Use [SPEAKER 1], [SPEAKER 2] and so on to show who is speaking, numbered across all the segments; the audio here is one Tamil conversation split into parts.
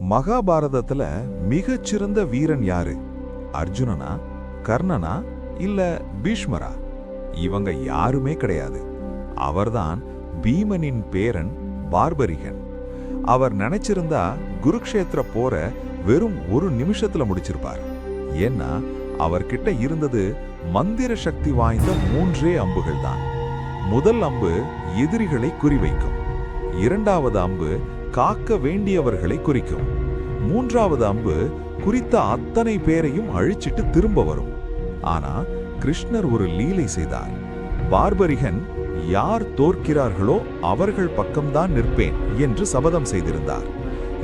[SPEAKER 1] மகாபாரதத்துல மிகச்சிறந்த வீரன் யாரு? அர்ஜுனனா, கர்ணனா, இல்ல பீஷ்மரா? இவங்க யாருமே கிடையாது. அவர்தான் பீமனின் பேரன் பார்பரிகன். அவர் நினைச்சிருந்தா குருக்ஷேத்திர போர வெறும் ஒரு நிமிஷத்துல முடிச்சிருப்பார். ஏன்னா அவர்கிட்ட இருந்தது மந்திர சக்தி வாய்ந்த 3 அம்புகள் தான். முதல் அம்பு எதிரிகளை குறிவைக்கும், இரண்டாவது அம்பு காக்க வேண்டியவர்களை குறிக்கும், மூன்றாவது அம்பு குறித்த அத்தனை பேரையும் அழிச்சிட்டு திரும்ப வரும். ஆனா கிருஷ்ணர் ஒரு லீலை செய்தார். பார்பரிகன் யார் தோற்கிறார்களோ அவர்கள் பக்கம்தான் நிற்பேன் என்று சபதம் செய்திருந்தார்.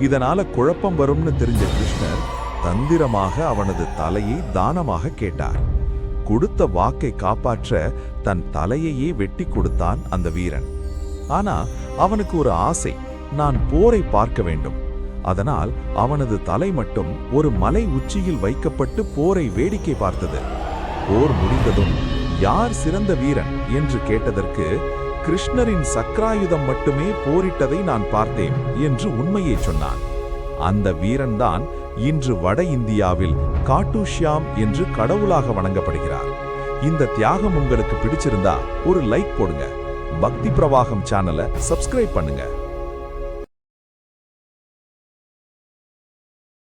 [SPEAKER 1] இதனால குழப்பம் வரும்னு தெரிஞ்ச கிருஷ்ணர் தந்திரமாக அவனது தலையை தானமாக கேட்டார். கொடுத்த வாக்கை காப்பாற்ற தன் தலையையே வெட்டி கொடுத்தான் அந்த வீரன். ஆனா அவனுக்கு ஒரு ஆசை, நான் போரை பார்க்க வேண்டும். அதனால் அவனது தலை மட்டும் ஒரு மலை உச்சியில் வைக்கப்பட்டு போரை வேடிக்கை பார்த்தது. போர் முடிந்ததும் யார் சிறந்த வீரன் என்று கேட்டதற்கு கிருஷ்ணரின் சக்ராயுதம் மட்டுமே போரிட்டதை நான் பார்த்தேன் என்று உண்மையை சொன்னான். அந்த வீரன்தான் இன்று வட இந்தியாவில் காட்டுஷ்யாம் என்று கடவுளாக வணங்கப்படுகிறார். இந்த தியாகம் உங்களுக்கு பிடிச்சிருந்தா ஒரு லைக் போடுங்க. பக்தி பிரவாகம் சேனலை சப்ஸ்கிரைப் பண்ணுங்க.